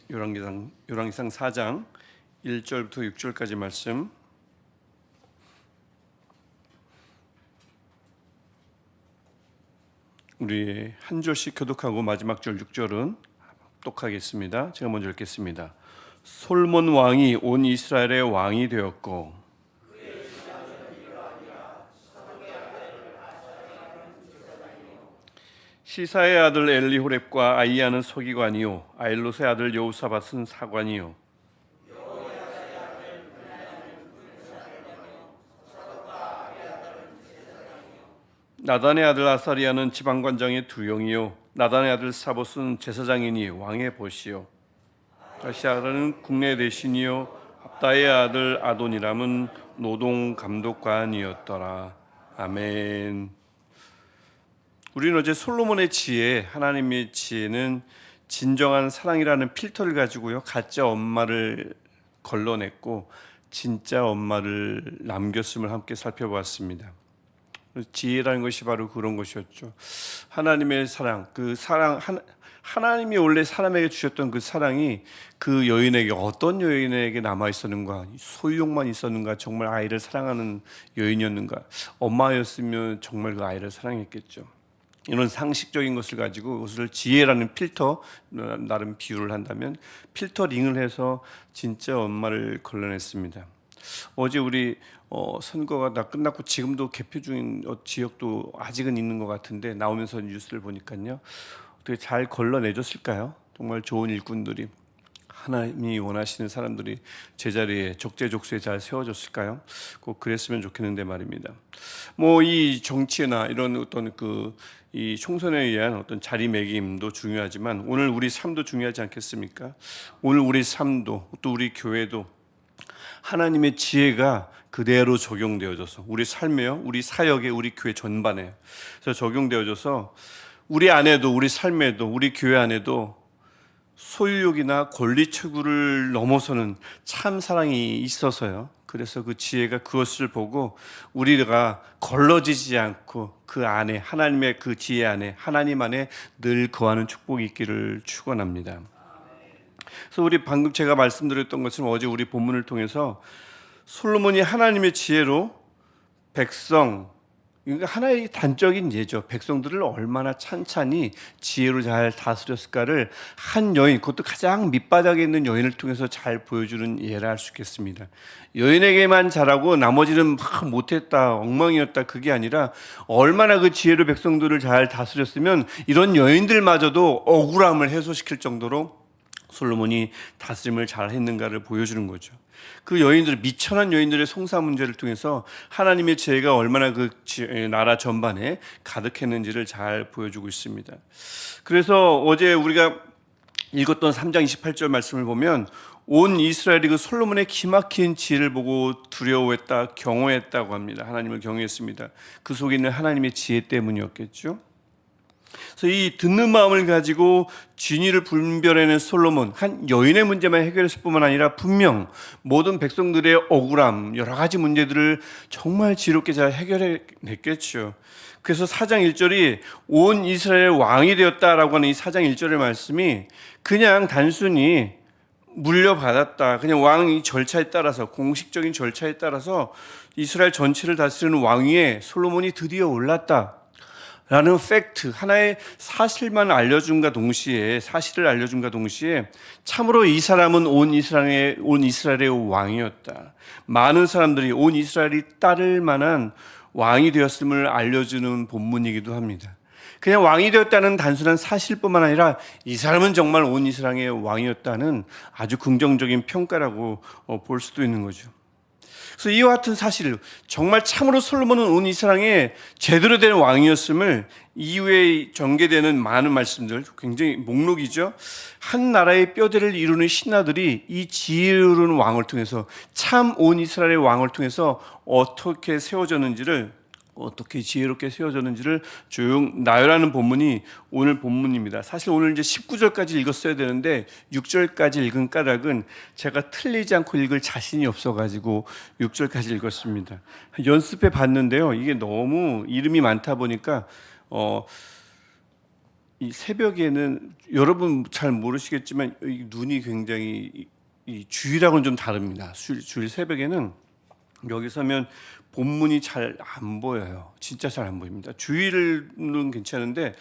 열왕기상 4장 1절부터 6절까지 말씀. 우리 한 절씩 교독하고 마지막 절 6절은 독하겠습니다. 제가 먼저 읽겠습니다. 솔몬 왕이 온 이스라엘의 왕이 되었고 시사의 아들 엘리호렙과 아이야는 서기관이요 아일롯의 아들 여호사밧은 사관이요 나단의 아들 아사리야는 지방관장의 두 영이요 나단의 아들 사봇은 제사장이니 왕의 보시요 아시아는 국내 대신이요 압다의 아들 아도니람은 노동 감독관이었더라. 아멘. 우리는 어제 솔로몬의 지혜, 하나님의 지혜는 진정한 사랑이라는 필터를 가지고요 가짜 엄마를 걸러냈고 진짜 엄마를 남겼음을 함께 살펴보았습니다. 지혜라는 것이 바로 그런 것이었죠. 하나님의 사랑, 하나님이 원래 사람에게 주셨던 그 사랑이 그 여인에게 어떤 여인에게 남아 있었는가? 소유욕만 있었는가? 정말 아이를 사랑하는 여인이었는가? 엄마였으면 정말 그 아이를 사랑했겠죠. 이런 상식적인 것을 가지고 그것을 지혜라는 필터, 나름 비유를 한다면 필터링을 해서 진짜 엄마를 걸러냈습니다. 어제 우리 선거가 다 끝났고 지금도 개표 중인 지역도 아직은 있는 것 같은데 나오면서 뉴스를 보니까요 어떻게 잘 걸러내줬을까요? 정말 좋은 일꾼들이 하나님이 원하시는 사람들이 제자리에 적재적소에 잘 세워졌을까요? 꼭 그랬으면 좋겠는데 말입니다. 뭐 이 정치나 이런 어떤 이 총선에 의한 어떤 자리매김도 중요하지만 오늘 우리 삶도 중요하지 않겠습니까? 오늘 우리 삶도 또 우리 교회도 하나님의 지혜가 그대로 적용되어져서 우리 삶에요, 우리 사역에, 우리 교회 전반에 그래서 적용되어져서 우리 안에도, 우리 삶에도, 우리 교회 안에도 소유욕이나 권리 추구를 넘어서는 참 사랑이 있어서요. 그래서 그 지혜가 그것을 보고 우리가 걸러지지 않고 그 안에 하나님의 그 지혜 안에 하나님 안에 늘 거하는 축복이 있기를 축원합니다. 그래서 우리 방금 제가 말씀드렸던 것처럼 어제 우리 본문을 통해서 솔로몬이 하나님의 지혜로 백성, 그러니까 하나의 단적인 예죠. 백성들을 얼마나 찬찬히 지혜로 잘 다스렸을까를 한 여인, 그것도 가장 밑바닥에 있는 여인을 통해서 잘 보여주는 예라 할 수 있겠습니다. 여인에게만 잘하고 나머지는 막 못했다, 엉망이었다 그게 아니라 얼마나 그 지혜로 백성들을 잘 다스렸으면 이런 여인들마저도 억울함을 해소시킬 정도로 솔로몬이 다스림을 잘 했는가를 보여주는 거죠. 그 여인들, 미천한 여인들의 송사 문제를 통해서 하나님의 지혜가 얼마나 그 나라 전반에 가득했는지를 잘 보여주고 있습니다. 그래서 어제 우리가 읽었던 3장 28절 말씀을 보면 온 이스라엘이 그 솔로몬의 기막힌 지혜를 보고 두려워했다, 경외했다고 합니다. 하나님을 경외했습니다. 그 속에 있는 하나님의 지혜 때문이었겠죠. 그래서 이 듣는 마음을 가지고 진위를 분별해낸 솔로몬, 한 여인의 문제만 해결했을 뿐만 아니라 분명 모든 백성들의 억울함, 여러 가지 문제들을 정말 지혜롭게 잘 해결해냈겠죠. 그래서 4장 1절이 온 이스라엘 왕이 되었다라고 하는 이 4장 1절의 말씀이 그냥 단순히 물려받았다, 그냥 왕의 절차에 따라서, 공식적인 절차에 따라서 이스라엘 전체를 다스리는 왕위에 솔로몬이 드디어 올랐다 라는 팩트, 하나의 사실만 알려준과 동시에, 사실을 알려준과 동시에 참으로 이 사람은 온 이스라엘의 왕이었다. 많은 사람들이 온 이스라엘이 따를 만한 왕이 되었음을 알려주는 본문이기도 합니다. 그냥 왕이 되었다는 단순한 사실뿐만 아니라 이 사람은 정말 온 이스라엘의 왕이었다는 아주 긍정적인 평가라고 볼 수도 있는 거죠. 그래서 이와 같은 사실, 정말 참으로 솔로몬은 온 이스라엘의 제대로 된 왕이었음을 이후에 전개되는 많은 말씀들, 굉장히 목록이죠. 한 나라의 뼈대를 이루는 신하들이 이 지혜로운 왕을 통해서, 참 온 이스라엘의 왕을 통해서 어떻게 세워졌는지를, 어떻게 지혜롭게 세워졌는지를 나열하는 본문이 오늘 본문입니다. 사실 오늘 이제 19절까지 읽었어야 되는데 6절까지 읽은 까닭은 제가 틀리지 않고 읽을 자신이 없어가지고 6절까지 읽었습니다. 연습해 봤는데요, 이게 너무 이름이 많다 보니까 이 새벽에는 여러분 잘 모르시겠지만 이 눈이 굉장히 이 주일하고는 좀 다릅니다. 주일 새벽에는 여기 서면 본문이 잘 안 보여요. 진짜 잘 안 보입니다. 주일은 괜찮은데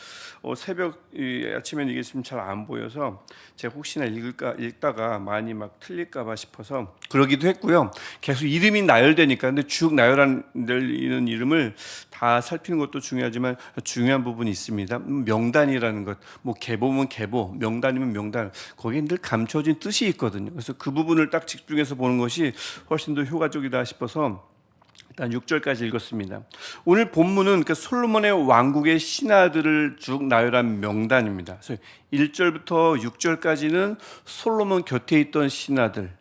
새벽 아침에는 이게 지금 잘 안 보여서 제가 혹시나 읽다가 많이 막 틀릴까봐 싶어서 그러기도 했고요. 계속 이름이 나열되니까 근데 쭉 나열되는 이름을 다 살피는 것도 중요하지만 중요한 부분이 있습니다. 명단이라는 것, 뭐 계보면 계보, 명단이면 명단, 거기에 늘 감춰진 뜻이 있거든요. 그래서 그 부분을 딱 집중해서 보는 것이 훨씬 더 효과적이다 싶어서 일단 6절까지 읽었습니다. 오늘 본문은 그 솔로몬의 왕국의 신하들을 쭉 나열한 명단입니다. 그래서 1절부터 6절까지는 솔로몬 곁에 있던 신하들,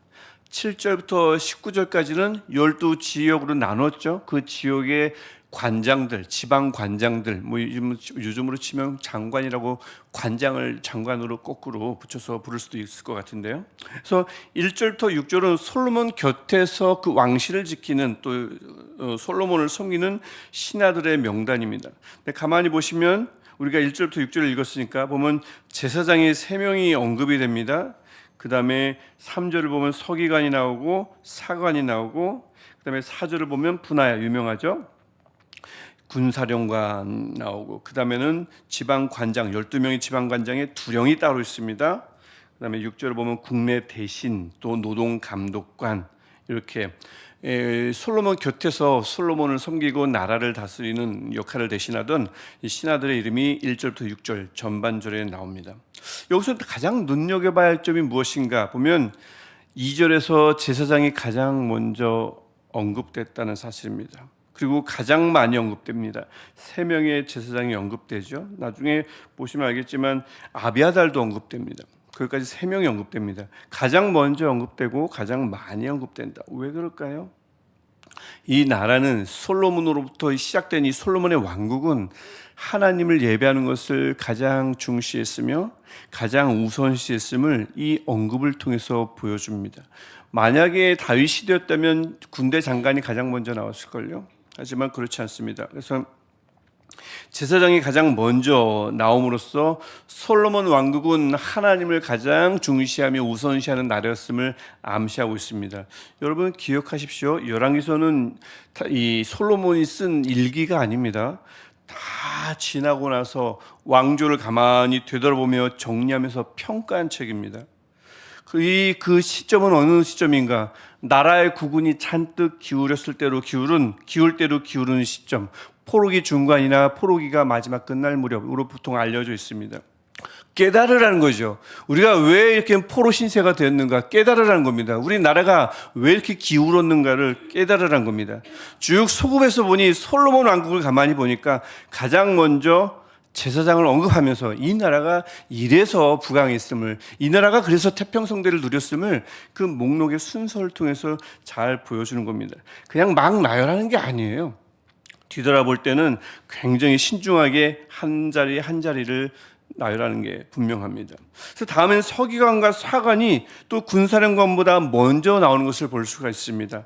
7절부터 19절까지는 12지역으로 나눴죠. 그 지역의 관장들, 지방 관장들, 뭐 요즘으로 치면 장관이라고 관장을 장관으로 거꾸로 붙여서 부를 수도 있을 것 같은데요. 그래서 1절부터 6절은 솔로몬 곁에서 그 왕실을 지키는 또 솔로몬을 섬기는 신하들의 명단입니다. 근데 가만히 보시면 우리가 1절부터 6절을 읽었으니까 보면 제사장이 3명이 언급이 됩니다. 그 다음에 3절을 보면 서기관이 나오고 사관이 나오고 그 다음에 4절을 보면 분하야 유명하죠. 군사령관 나오고 그 다음에는 지방관장 12명의 지방관장에 2명이 따로 있습니다. 그 다음에 6절을 보면 국내 대신 또 노동감독관 이렇게 솔로몬 곁에서 솔로몬을 섬기고 나라를 다스리는 역할을 대신하던 이 신하들의 이름이 1절부터 6절 전반절에 나옵니다. 여기서 가장 눈여겨봐야 할 점이 무엇인가 보면 2절에서 제사장이 가장 먼저 언급됐다는 사실입니다. 그리고 가장 많이 언급됩니다. 3명의 제사장이 언급되죠. 나중에 보시면 알겠지만 아비아달도 언급됩니다. 거기까지 3명이 언급됩니다. 가장 먼저 언급되고 가장 많이 언급된다. 왜 그럴까요? 이 나라는 솔로몬으로부터 시작된 이 솔로몬의 왕국은 하나님을 예배하는 것을 가장 중시했으며 가장 우선시했음을 이 언급을 통해서 보여줍니다. 만약에 다윗 시대였다면 군대 장관이 가장 먼저 나왔을걸요. 하지만 그렇지 않습니다. 그래서 제사장이 가장 먼저 나옴으로써 솔로몬 왕국은 하나님을 가장 중시하며 우선시하는 나라였음을 암시하고 있습니다. 여러분 기억하십시오. 열왕기서는 이 솔로몬이 쓴 일기가 아닙니다. 다 지나고 나서 왕조를 가만히 되돌아보며 정리하면서 평가한 책입니다. 그 시점은 어느 시점인가? 나라의 국운이 잔뜩 기울 대로 기울는 시점. 포로기 중간이나 포로기가 마지막 끝날 무렵으로 보통 알려져 있습니다. 깨달으라는 거죠. 우리가 왜 이렇게 포로 신세가 되었는가 깨달으라는 겁니다. 우리 나라가 왜 이렇게 기울었는가를 깨달으라는 겁니다. 쭉 소급해서 보니 솔로몬 왕국을 가만히 보니까 가장 먼저 제사장을 언급하면서 이 나라가 이래서 부강했음을, 이 나라가 그래서 태평성대를 누렸음을 그 목록의 순서를 통해서 잘 보여주는 겁니다. 그냥 막 나열하는 게 아니에요. 뒤돌아볼 때는 굉장히 신중하게 한 자리 한 자리를 나열하는 게 분명합니다. 그래서 다음엔 서기관과 사관이 또 군사령관보다 먼저 나오는 것을 볼 수가 있습니다.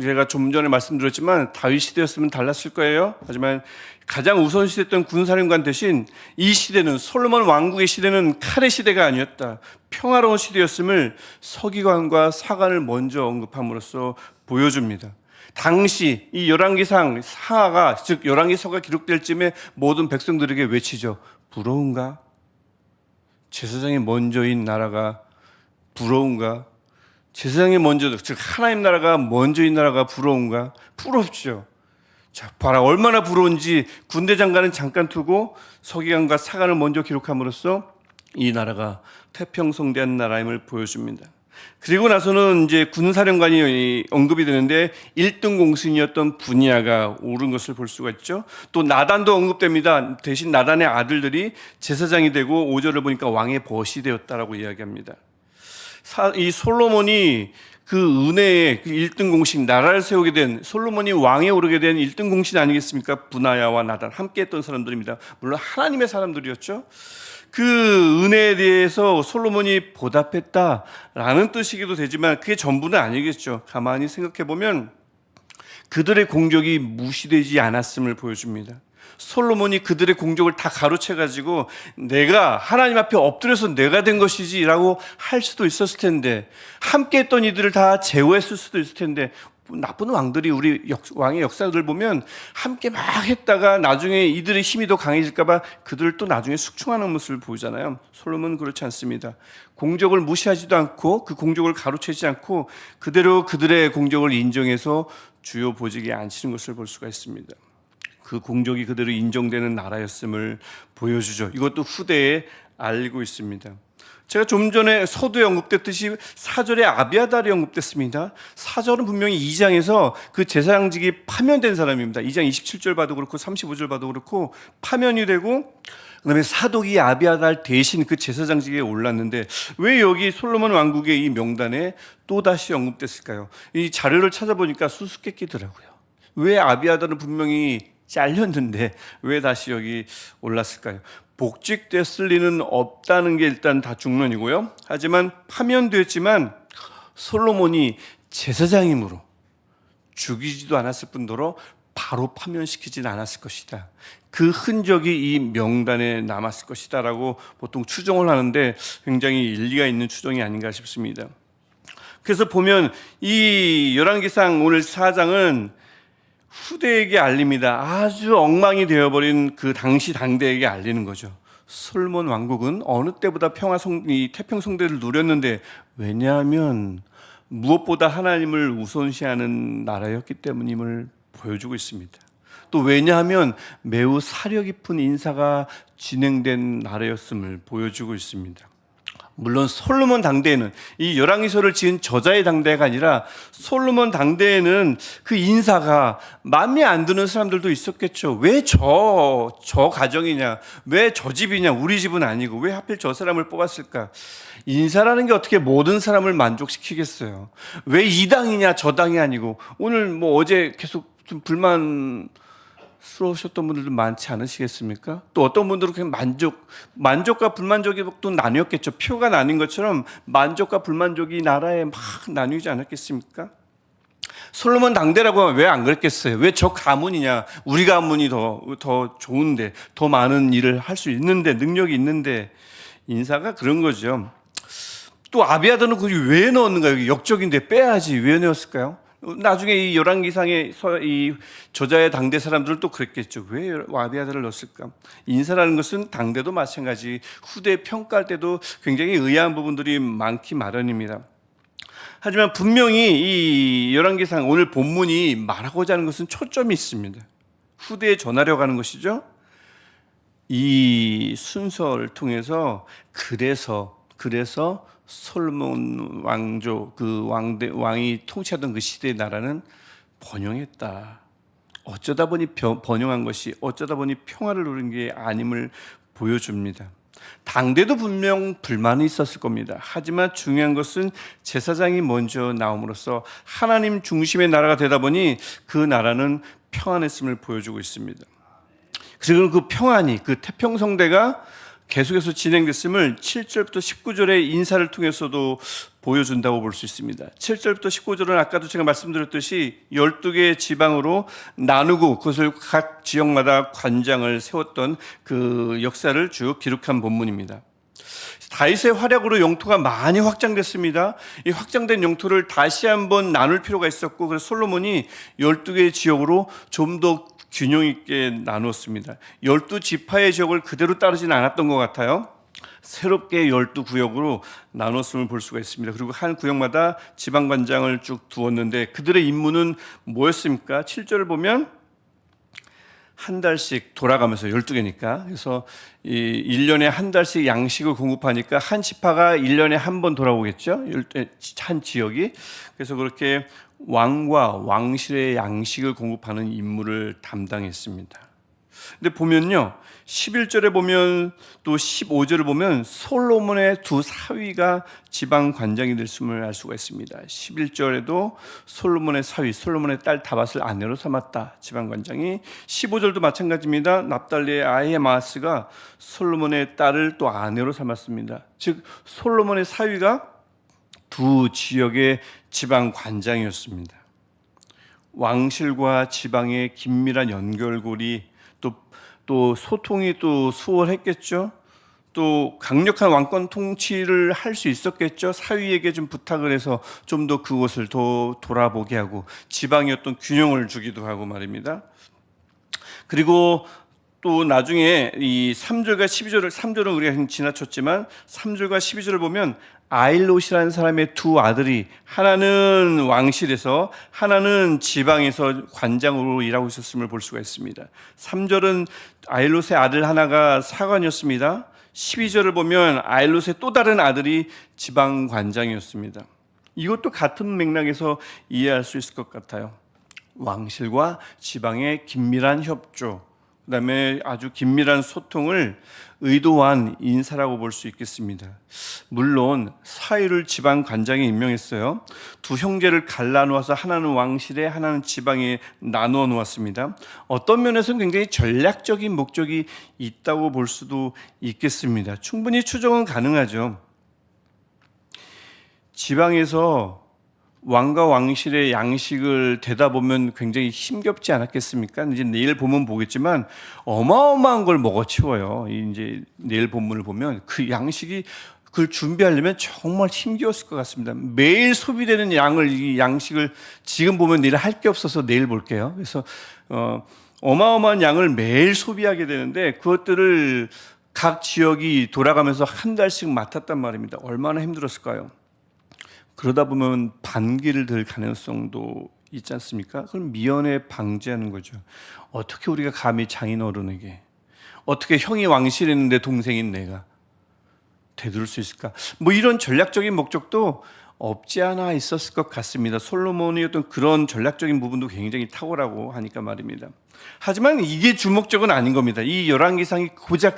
제가 좀 전에 말씀드렸지만 다윗 시대였으면 달랐을 거예요. 하지만 가장 우선시됐던 군사령관 대신 이 시대는 솔로몬 왕국의 시대는 칼의 시대가 아니었다. 평화로운 시대였음을 서기관과 사관을 먼저 언급함으로써 보여줍니다. 당시 이 열왕기상 사하가 즉 열왕기서가 기록될 쯤에 모든 백성들에게 외치죠. 부러운가? 제사장이 먼저인 나라가 부러운가? 제사장이 먼저, 즉 하나님 나라가 먼저인 나라가 부러운가? 부럽죠. 자, 봐라 얼마나 부러운지 군대 장관은 잠깐 두고 서기관과 사관을 먼저 기록함으로써 이 나라가 태평성대한 나라임을 보여줍니다. 그리고 나서는 이제 군사령관이 언급이 되는데 1등 공신이었던 분야가 오른 것을 볼 수가 있죠. 또 나단도 언급됩니다. 대신 나단의 아들들이 제사장이 되고 5절을 보니까 왕의 벗이 되었다라고 이야기합니다. 이 솔로몬이 그 은혜의 그 1등 공신, 나라를 세우게 된 솔로몬이 왕에 오르게 된 1등 공신 아니겠습니까? 분하야와 나단 함께 했던 사람들입니다. 물론 하나님의 사람들이었죠. 그 은혜에 대해서 솔로몬이 보답했다라는 뜻이기도 되지만 그게 전부는 아니겠죠. 가만히 생각해 보면 그들의 공적이 무시되지 않았음을 보여줍니다. 솔로몬이 그들의 공적을 다 가로채가지고 내가 하나님 앞에 엎드려서 내가 된 것이지라고 할 수도 있었을 텐데, 함께 했던 이들을 다 제거했을 수도 있을 텐데, 나쁜 왕들이 우리 왕의 역사들 보면 함께 막 했다가 나중에 이들의 힘이 더 강해질까 봐 그들을 또 나중에 숙청하는 모습을 보이잖아요. 솔로몬은 그렇지 않습니다. 공적을 무시하지도 않고 그 공적을 가로채지 않고 그대로 그들의 공적을 인정해서 주요 보직에 앉히는 것을 볼 수가 있습니다. 그 공적이 그대로 인정되는 나라였음을 보여주죠. 이것도 후대에 알고 있습니다. 제가 좀 전에 서두에 언급됐듯이 4절에 아비아달이 언급됐습니다. 4절은 분명히 2장에서 그 제사장직이 파면된 사람입니다. 2장 27절 봐도 그렇고 35절 봐도 그렇고 파면이 되고, 그다음에 사독이 아비아달 대신 그 제사장직에 올랐는데 왜 여기 솔로몬 왕국의 이 명단에 또다시 언급됐을까요? 이 자료를 찾아보니까 수수께끼더라고요. 왜 아비아달은 분명히 잘렸는데 왜 다시 여기 올랐을까요? 복직됐을 리는 없다는 게 일단 다 중론이고요. 하지만 파면됐지만 솔로몬이 제사장이므로 죽이지도 않았을 뿐더러 바로 파면시키진 않았을 것이다. 그 흔적이 이 명단에 남았을 것이다 라고 보통 추정을 하는데 굉장히 일리가 있는 추정이 아닌가 싶습니다. 그래서 보면 이 열왕기상 오늘 4장은 후대에게 알립니다. 아주 엉망이 되어버린 그 당시 당대에게 알리는 거죠. 솔로몬 왕국은 어느 때보다 태평성대를 누렸는데, 왜냐하면 무엇보다 하나님을 우선시하는 나라였기 때문임을 보여주고 있습니다. 또 왜냐하면 매우 사려 깊은 인사가 진행된 나라였음을 보여주고 있습니다. 물론 솔로몬 당대에는, 이 열왕기서를 지은 저자의 당대가 아니라 솔로몬 당대에는 그 인사가 마음에 안 드는 사람들도 있었겠죠. 왜 저 가정이냐, 왜 저 집이냐, 우리 집은 아니고 왜 하필 저 사람을 뽑았을까? 인사라는 게 어떻게 모든 사람을 만족시키겠어요? 왜 이 당이냐 저 당이 아니고. 오늘 어제 계속 좀 불만스러우셨던 분들도 많지 않으시겠습니까? 또 어떤 분들은 그냥 만족과 불만족이 또 나뉘었겠죠. 표가 나뉜 것처럼 만족과 불만족이 나라에 막 나뉘지 않았겠습니까? 솔로몬 당대라고 하면 왜 안 그랬겠어요? 왜 저 가문이냐? 우리 가문이 더 좋은데, 더 많은 일을 할 수 있는데, 능력이 있는데. 인사가 그런 거죠. 또 아비아달은 그게 왜 넣었는가? 여기 역적인데 빼야지. 왜 넣었을까요? 나중에 이 열왕기상의 이 저자의 당대 사람들은 또 그랬겠죠. 왜 아비아달을 넣었을까? 인사라는 것은 당대도 마찬가지, 후대 평가할 때도 굉장히 의아한 부분들이 많기 마련입니다. 하지만 분명히 이 열왕기상 오늘 본문이 말하고자 하는 것은 초점이 있습니다. 후대에 전하려고 하는 것이죠. 이 순서를 통해서 그래서 솔로몬 왕조, 그 왕이 통치하던 그 시대의 나라는 번영했다. 어쩌다 보니 번영한 것이, 어쩌다 보니 평화를 누린 게 아님을 보여줍니다. 당대도 분명 불만이 있었을 겁니다. 하지만 중요한 것은 제사장이 먼저 나옴으로써 하나님 중심의 나라가 되다 보니 그 나라는 평안했음을 보여주고 있습니다. 그리고 그 평안이, 그 태평성대가 계속해서 진행됐음을 7절부터 19절의 인사를 통해서도 보여준다고 볼 수 있습니다. 7절부터 19절은 아까도 제가 말씀드렸듯이 12개의 지방으로 나누고 그것을 각 지역마다 관장을 세웠던 그 역사를 쭉 기록한 본문입니다. 다윗의 활약으로 영토가 많이 확장됐습니다. 이 확장된 영토를 다시 한번 나눌 필요가 있었고, 그래서 솔로몬이 12개의 지역으로 좀 더 균형 있게 나누었습니다. 12지파의 지역을 그대로 따르지는 않았던 것 같아요. 새롭게 12구역으로 나눴음을 볼 수가 있습니다. 그리고 한 구역마다 지방관장을 쭉 두었는데 그들의 임무는 뭐였습니까? 7절을 보면 한 달씩 돌아가면서 12개니까, 그래서 1년에 한 달씩 양식을 공급하니까 한 지파가 1년에 한 번 돌아오겠죠, 한 지역이. 그래서 그렇게 왕과 왕실의 양식을 공급하는 임무를 담당했습니다. 근데 보면요, 11절에 보면 또 15절을 보면 솔로몬의 두 사위가 지방 관장이 됐음을 알 수가 있습니다. 11절에도 솔로몬의 사위, 솔로몬의 딸 다밧을 아내로 삼았다, 지방 관장이. 15절도 마찬가지입니다. 납달리의 아히마아스가 솔로몬의 딸을 또 아내로 삼았습니다. 즉 솔로몬의 사위가 두 지역의 지방 관장이었습니다. 왕실과 지방의 긴밀한 연결고리, 또 소통이 또 수월했겠죠. 또 강력한 왕권 통치를 할 수 있었겠죠. 사위에게 좀 부탁을 해서 좀 더 그곳을 더 돌아보게 하고 지방의 어떤 균형을 주기도 하고 말입니다. 그리고 또 나중에 이 3절과 12절을 3절은 우리가 지나쳤지만 3절과 12절을 보면 아일롯이라는 사람의 두 아들이 하나는 왕실에서 하나는 지방에서 관장으로 일하고 있었음을 볼 수가 있습니다. 3절은 아일롯의 아들 하나가 사관이었습니다. 12절을 보면 아일롯의 또 다른 아들이 지방 관장이었습니다. 이것도 같은 맥락에서 이해할 수 있을 것 같아요. 왕실과 지방의 긴밀한 협조, 그다음에 아주 긴밀한 소통을 의도한 인사라고 볼 수 있겠습니다. 물론 사위를 지방 관장에 임명했어요. 두 형제를 갈라놓아서 하나는 왕실에 하나는 지방에 나누어 놓았습니다. 어떤 면에서는 굉장히 전략적인 목적이 있다고 볼 수도 있겠습니다. 충분히 추정은 가능하죠. 지방에서 왕과 왕실의 양식을 대다 보면 굉장히 힘겹지 않았겠습니까? 이제 내일 보면 보겠지만 어마어마한 걸 먹어치워요. 이제 내일 본문을 보면 그 양식이 그걸 준비하려면 정말 힘겨웠을 것 같습니다. 매일 소비되는 이 양식을 지금 보면 내일 할 게 없어서 내일 볼게요. 그래서 어마어마한 양을 매일 소비하게 되는데 그것들을 각 지역이 돌아가면서 한 달씩 맡았단 말입니다. 얼마나 힘들었을까요? 그러다 보면 반기를 들 가능성도 있지 않습니까? 그걸 미연에 방지하는 거죠. 어떻게 우리가 감히 장인어른에게, 어떻게 형이 왕실에 있는데 동생인 내가 되돌릴 수 있을까? 뭐 이런 전략적인 목적도 없지 않아 있었을 것 같습니다. 솔로몬의 어떤 그런 전략적인 부분도 굉장히 탁월하고 하니까 말입니다. 하지만 이게 주목적은 아닌 겁니다. 이 열왕기상이 고작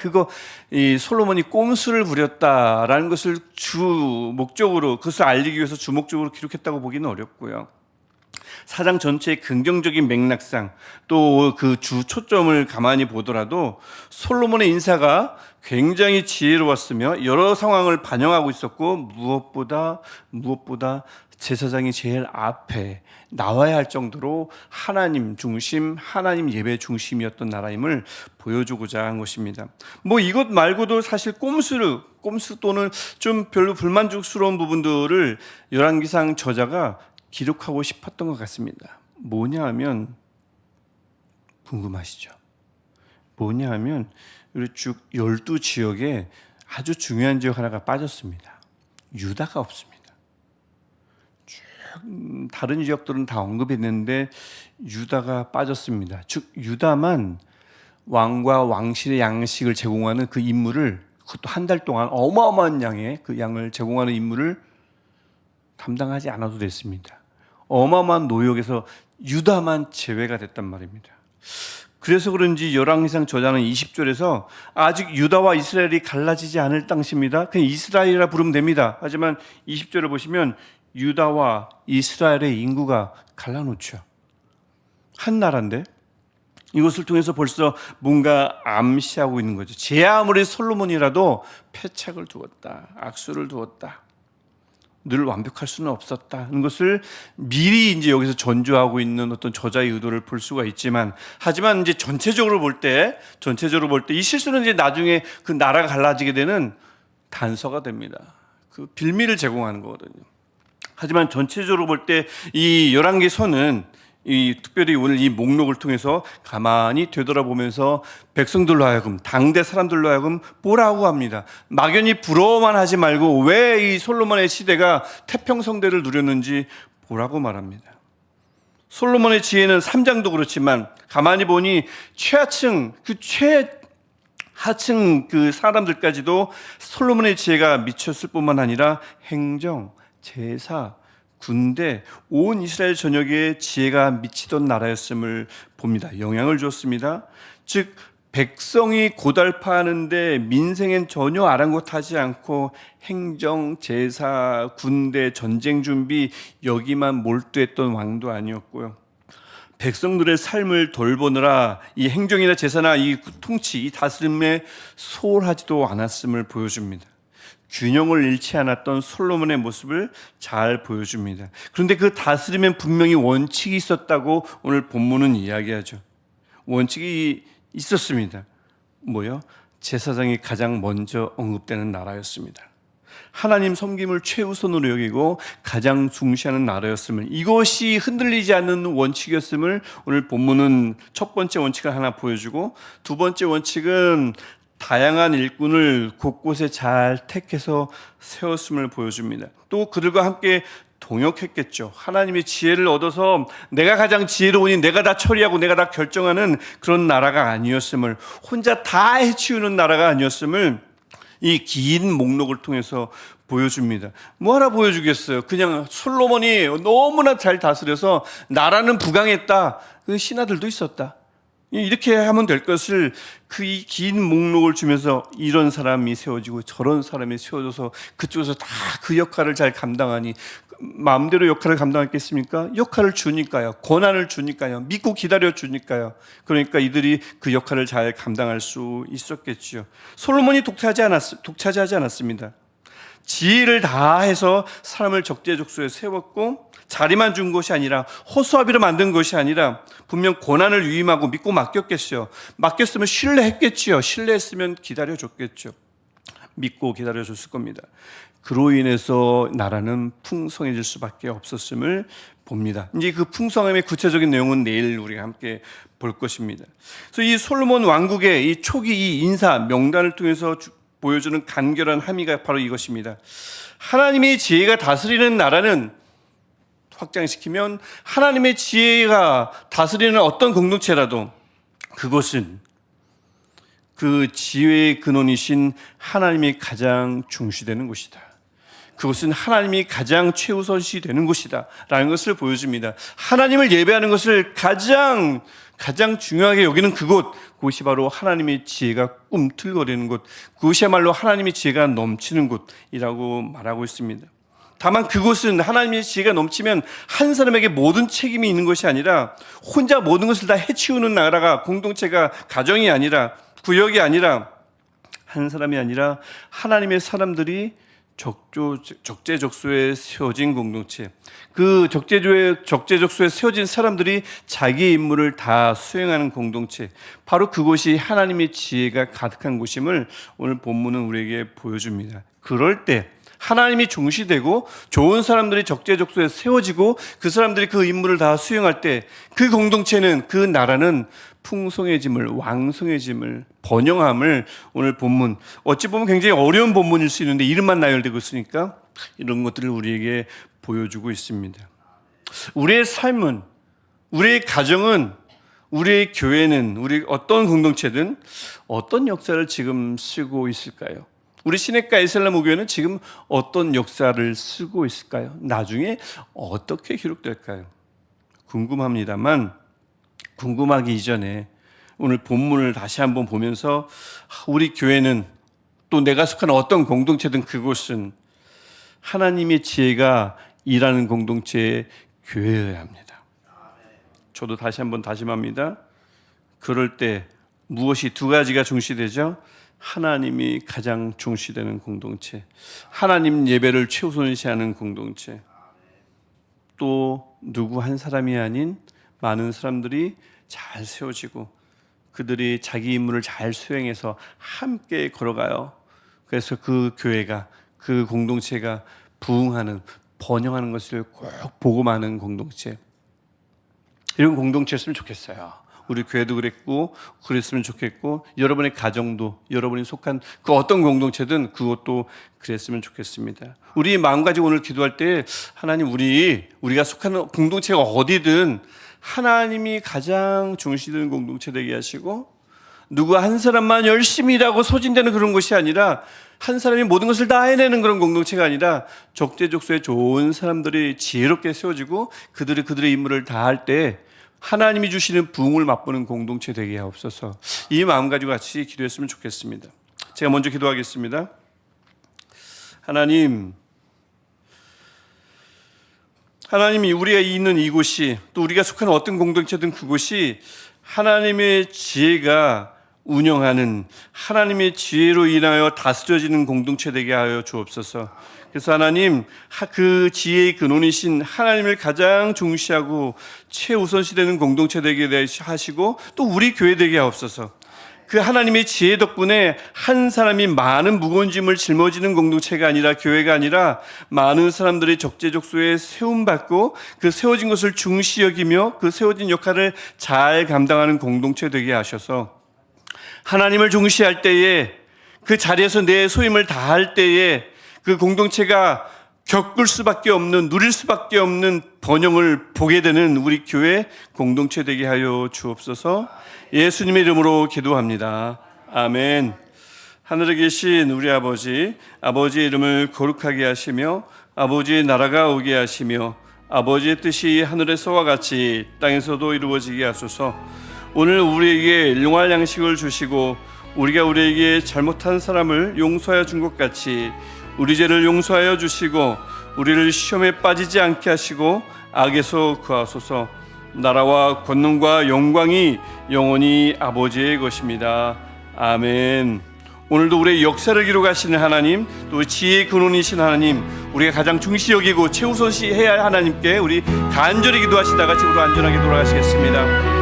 이 솔로몬이 꼼수를 부렸다라는 것을 주 목적으로, 그것을 알리기 위해서 주목적으로 기록했다고 보기는 어렵고요. 사장 전체의 긍정적인 맥락상 또 그 주 초점을 가만히 보더라도 솔로몬의 인사가 굉장히 지혜로웠으며 여러 상황을 반영하고 있었고 무엇보다 제사장이 제일 앞에 나와야 할 정도로 하나님 중심, 하나님 예배 중심이었던 나라임을 보여주고자 한 것입니다. 뭐 이것 말고도 사실 꼼수 또는 좀 별로 불만족스러운 부분들을 열왕기상 저자가 기록하고 싶었던 것 같습니다. 뭐냐 하면 궁금하시죠? 뭐냐 하면 우리 쭉 12지역에 아주 중요한 지역 하나가 빠졌습니다. 유다가 없습니다. 쭉 다른 지역들은 다 언급했는데 유다가 빠졌습니다. 즉 유다만 왕과 왕실의 양식을 제공하는 그 임무를, 그것도 한 달 동안 어마어마한 양의 그 양을 제공하는 임무를 담당하지 않아도 됐습니다. 어마어마한 노역에서 유다만 제외가 됐단 말입니다. 그래서 그런지 열왕기상 저자는 20절에서 아직 유다와 이스라엘이 갈라지지 않을 당시입니다. 그냥 이스라엘이라 부르면 됩니다. 하지만 20절을 보시면 유다와 이스라엘의 인구가 갈라놓죠. 한 나라인데 이것을 통해서 벌써 뭔가 암시하고 있는 거죠. 제 아무리 솔로몬이라도 패착을 두었다, 악수를 두었다, 늘 완벽할 수는 없었다는 것을 미리 이제 여기서 전조하고 있는 어떤 저자의 의도를 볼 수가 있지만, 하지만 이제 전체적으로 볼 때 이 실수는 이제 나중에 그 나라가 갈라지게 되는 단서가 됩니다. 그 빌미를 제공하는 거거든요. 하지만 전체적으로 볼 때 이 열왕기서는 특별히 오늘 이 목록을 통해서 가만히 되돌아보면서 백성들로 하여금, 당대 사람들로 하여금 보라고 합니다. 막연히 부러워만 하지 말고 왜 이 솔로몬의 시대가 태평성대를 누렸는지 보라고 말합니다. 솔로몬의 지혜는 3장도 그렇지만 가만히 보니 최하층 그 사람들까지도 솔로몬의 지혜가 미쳤을 뿐만 아니라 행정, 제사, 군대, 온 이스라엘 전역에 지혜가 미치던 나라였음을 봅니다. 영향을 주었습니다. 즉 백성이 고달파하는데 민생엔 전혀 아랑곳하지 않고 행정, 제사, 군대, 전쟁 준비 여기만 몰두했던 왕도 아니었고요. 백성들의 삶을 돌보느라 이 행정이나 제사나 이 통치, 이 다스림에 소홀하지도 않았음을 보여줍니다. 균형을 잃지 않았던 솔로몬의 모습을 잘 보여줍니다. 그런데 그 다스림엔 분명히 원칙이 있었다고 오늘 본문은 이야기하죠. 원칙이 있었습니다. 뭐요? 제사장이 가장 먼저 언급되는 나라였습니다. 하나님 섬김을 최우선으로 여기고 가장 중시하는 나라였음을, 이것이 흔들리지 않는 원칙이었음을 오늘 본문은 첫 번째 원칙을 하나 보여주고, 두 번째 원칙은 다양한 일꾼을 곳곳에 잘 택해서 세웠음을 보여줍니다. 또 그들과 함께 동역했겠죠. 하나님의 지혜를 얻어서 내가 가장 지혜로우니 내가 다 처리하고 내가 다 결정하는 그런 나라가 아니었음을, 혼자 다 해치우는 나라가 아니었음을 이 긴 목록을 통해서 보여줍니다. 뭐 하나 보여주겠어요? 그냥 솔로몬이 너무나 잘 다스려서 나라는 부강했다, 그 신하들도 있었다, 이렇게 하면 될 것을 그 이 긴 목록을 주면서 이런 사람이 세워지고 저런 사람이 세워져서 그쪽에서 다 그 역할을 잘 감당하니, 마음대로 역할을 감당했겠습니까? 역할을 주니까요. 권한을 주니까요. 믿고 기다려 주니까요. 그러니까 이들이 그 역할을 잘 감당할 수 있었겠죠. 솔로몬이 독차지하지 않았습니다. 지혜를 다해서 사람을 적재적소에 세웠고, 자리만 준 것이 아니라 허수아비로 만든 것이 아니라 분명 권한을 위임하고 믿고 맡겼겠죠. 맡겼으면 신뢰했겠지요. 신뢰했으면 기다려줬겠죠. 믿고 기다려줬을 겁니다. 그로 인해서 나라는 풍성해질 수밖에 없었음을 봅니다. 이제 그 풍성함의 구체적인 내용은 내일 우리가 함께 볼 것입니다. 그래서 이 솔로몬 왕국의 이 초기 이 인사 명단을 통해서 보여주는 간결한 함의가 바로 이것입니다. 하나님의 지혜가 다스리는 나라는, 확장시키면 하나님의 지혜가 다스리는 어떤 공동체라도 그것은 그 지혜의 근원이신 하나님이 가장 중시되는 곳이다. 그것은 하나님이 가장 최우선시 되는 곳이다 라는 것을 보여줍니다. 하나님을 예배하는 것을 가장 중요하게 여기는 그곳이 바로 하나님의 지혜가 꿈틀거리는 곳, 그것이야말로 하나님의 지혜가 넘치는 곳이라고 말하고 있습니다. 다만 그곳은 하나님의 지혜가 넘치면 한 사람에게 모든 책임이 있는 것이 아니라 혼자 모든 것을 다 해치우는 나라가, 공동체가, 가정이 아니라, 구역이 아니라, 한 사람이 아니라 하나님의 사람들이 적재적소에 세워진 공동체, 그 적재적소에 세워진 사람들이 자기의 임무를 다 수행하는 공동체, 바로 그곳이 하나님의 지혜가 가득한 곳임을 오늘 본문은 우리에게 보여줍니다. 그럴 때 하나님이 중시되고 좋은 사람들이 적재적소에 세워지고 그 사람들이 그 임무를 다 수행할 때 그 공동체는, 그 나라는 풍성해짐을, 왕성해짐을, 번영함을 오늘 본문, 어찌 보면 굉장히 어려운 본문일 수 있는데 이름만 나열되고 있으니까 이런 것들을 우리에게 보여주고 있습니다. 우리의 삶은, 우리의 가정은, 우리의 교회는, 우리 어떤 공동체든 어떤 역사를 지금 쓰고 있을까요? 우리 시내가 이슬람교회는 지금 어떤 역사를 쓰고 있을까요? 나중에 어떻게 기록될까요? 궁금합니다만, 궁금하기 이전에 오늘 본문을 다시 한번 보면서 우리 교회는, 또 내가 속한 어떤 공동체든 그곳은 하나님의 지혜가 일하는 공동체의 교회여야 합니다. 저도 다시 한번 다짐합니다. 그럴 때 무엇이 두 가지가 중시되죠? 하나님이 가장 중시되는 공동체, 하나님 예배를 최우선시하는 공동체, 또 누구 한 사람이 아닌 많은 사람들이 잘 세워지고 그들이 자기 임무를 잘 수행해서 함께 걸어가요. 그래서 그 교회가, 그 공동체가 부흥하는, 번영하는 것을 꼭 복음하는 공동체, 이런 공동체였으면 좋겠어요. 우리 교회도 그랬으면 좋겠고, 여러분의 가정도, 여러분이 속한 그 어떤 공동체든 그것도 그랬으면 좋겠습니다. 우리 마음 가지고 오늘 기도할 때, 하나님, 우리가 속한 공동체가 어디든 하나님이 가장 중시되는 공동체 되게 하시고, 누구 한 사람만 열심히 일하고 소진되는 그런 것이 아니라, 한 사람이 모든 것을 다 해내는 그런 공동체가 아니라 적재적소에 좋은 사람들이 지혜롭게 세워지고 그들이 그들의 임무를 다 할 때 하나님이 주시는 부흥을 맛보는 공동체 되게 하옵소서. 이 마음 가지고 같이 기도했으면 좋겠습니다. 제가 먼저 기도하겠습니다. 하나님이 우리가 있는 이곳이, 또 우리가 속한 어떤 공동체든 그곳이 하나님의 지혜가 운영하는, 하나님의 지혜로 인하여 다스려지는 공동체 되게 하여 주옵소서. 그래서 하나님, 그 지혜의 근원이신 하나님을 가장 중시하고 최우선시 되는 공동체 되게 하시고, 또 우리 교회 되게 하옵소서. 그 하나님의 지혜 덕분에 한 사람이 많은 무거운 짐을 짊어지는 공동체가 아니라, 교회가 아니라 많은 사람들이 적재적소에 세움받고 그 세워진 것을 중시 여기며 그 세워진 역할을 잘 감당하는 공동체 되게 하셔서, 하나님을 중시할 때에, 그 자리에서 내 소임을 다할 때에 그 공동체가 겪을 수밖에 없는, 누릴 수밖에 없는 번영을 보게 되는 우리 교회 공동체 되게 하여 주옵소서. 예수님의 이름으로 기도합니다. 아멘. 하늘에 계신 우리 아버지, 아버지의 이름을 거룩하게 하시며 아버지의 나라가 오게 하시며 아버지의 뜻이 하늘에서와 같이 땅에서도 이루어지게 하소서. 오늘 우리에게 일용할 양식을 주시고 우리가 우리에게 잘못한 사람을 용서하여 준 것 같이 우리 죄를 용서하여 주시고 우리를 시험에 빠지지 않게 하시고 악에서 구하소서. 나라와 권능과 영광이 영원히 아버지의 것입니다. 아멘. 오늘도 우리의 역사를 기록하시는 하나님, 또 지혜의 근원이신 하나님, 우리가 가장 중시 여기고 최우선시 해야 할 하나님께 우리 간절히 기도하시다가 집으로 안전하게 돌아가시겠습니다.